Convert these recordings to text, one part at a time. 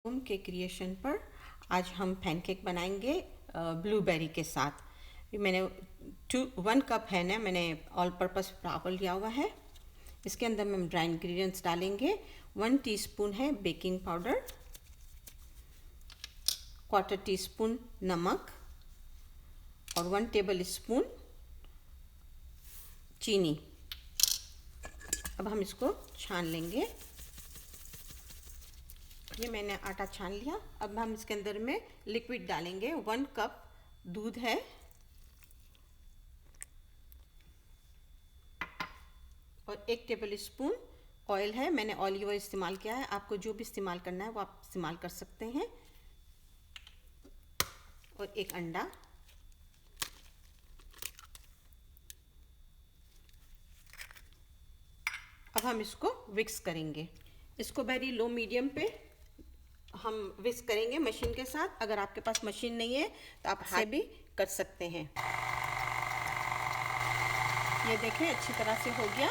Home के creation पर आज हम पैनकेक बनाएंगे ब्लूबेरी के साथ। ये मैंने 1 कप है ना, मैंने ऑल पर्पस फ्लावर लिया हुआ है। इसके अंदर हम ड्राई इंग्रेडिएंट्स डालेंगे। 1 टीस्पून है बेकिंग पाउडर, 1/4 टीस्पून नमक और 1 टेबल स्पून चीनी। अब हम इसको छान लेंगे। ये मैंने आटा छान लिया। अब हम इसके अंदर में लिक्विड डालेंगे। 1 कप दूध है और 1 टेबल स्पून ऑयल है। मैंने ऑलिव ऑयल इस्तेमाल किया है। आपको जो भी इस्तेमाल करना है वो आप इस्तेमाल कर सकते हैं। और 1 अंडा। अब हम इसको विक्स करेंगे। इसको वेरी लो मीडियम पे हम विस्क करेंगे मशीन के साथ। अगर आपके पास मशीन नहीं है तो आप हाथ भी कर सकते हैं। ये देखें अच्छी तरह से हो गया।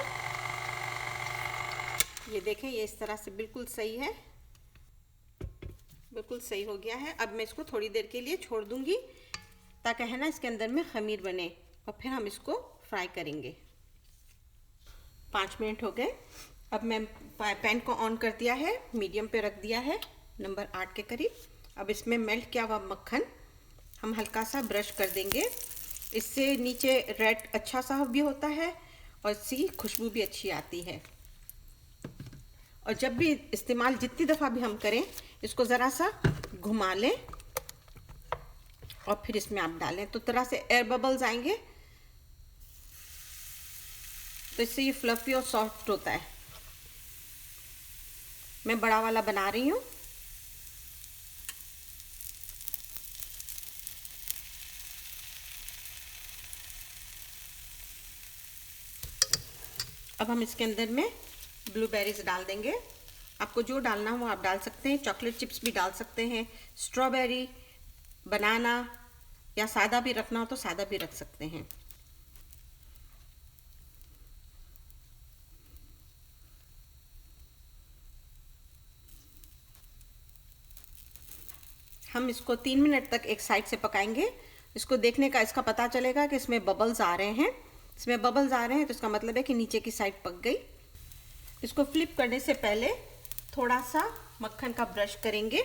ये देखें ये इस तरह से बिल्कुल सही है, बिल्कुल सही हो गया है। अब मैं इसको थोड़ी देर के लिए छोड़ दूंगी ताकि है ना इसके अंदर में खमीर बने और फिर हम इसको फ्राई करेंगे। 5 मिनट हो गए। अब मैं पैन को ऑन कर दिया है, मीडियम पे रख दिया है, नंबर 8 के करीब। अब इसमें मेल्ट किया हुआ मक्खन हम हल्का सा ब्रश कर देंगे। इससे नीचे रेड अच्छा सा भी होता है और इसकी खुशबू भी अच्छी आती है। और जब भी इस्तेमाल जितनी दफ़ा भी हम करें इसको ज़रा सा घुमा लें और फिर इसमें आप डालें तो तरह से एयर बबल्स आएंगे, तो इससे ये फ्लफी और सॉफ्ट होता है। मैं बड़ा वाला बना रही हूँ। अब हम इसके अंदर में ब्लूबेरीज डाल देंगे। आपको जो डालना हो वो आप डाल सकते हैं। चॉकलेट चिप्स भी डाल सकते हैं, स्ट्रॉबेरी, बनाना, या सादा भी रखना हो तो सादा भी रख सकते हैं। हम इसको 3 मिनट तक एक साइड से पकाएंगे। इसको देखने का इसका पता चलेगा कि इसमें बबल्स आ रहे हैं। इसमें बबल्स आ रहे हैं तो इसका मतलब है कि नीचे की साइड पक गई। इसको फ्लिप करने से पहले थोड़ा सा मक्खन का ब्रश करेंगे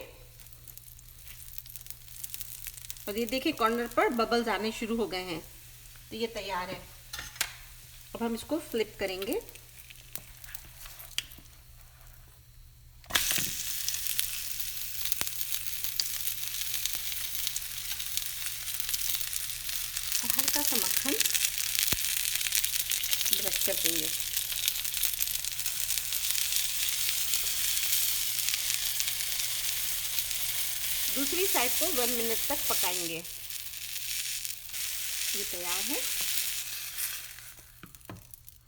और ये देखिए कॉर्नर पर बबल्स आने शुरू हो गए हैं, तो ये तैयार है। अब हम इसको फ्लिप करेंगे। हल्का सा मक्खन ब्रश कर देंगे। दूसरी साइड को 1 मिनट तक पकाएंगे। ये तैयार है।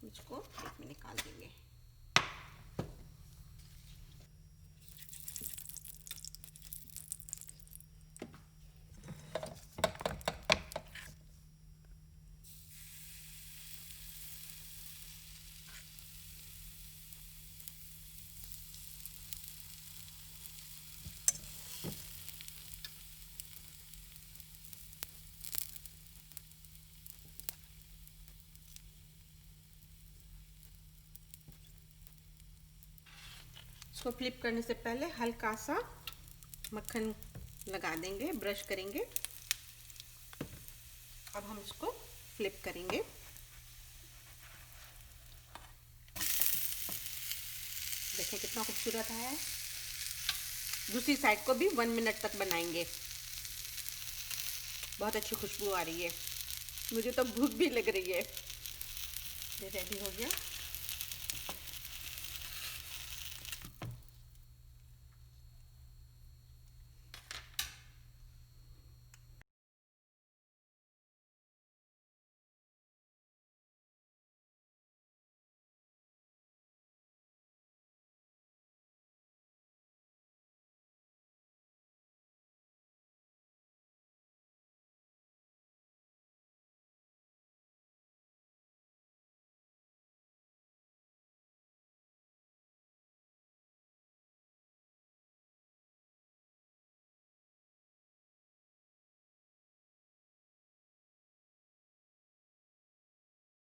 इसको प्लेट में निकाल देंगे। इसको फ्लिप करने से पहले हल्का सा मक्खन लगा देंगे, ब्रश करेंगे। अब हम इसको फ्लिप करेंगे। देखिए कितना खूबसूरत आया है। दूसरी साइड को भी 1 मिनट तक बनाएंगे। बहुत अच्छी खुशबू आ रही है। मुझे तो भूख भी लग रही है। ये रेडी हो गया।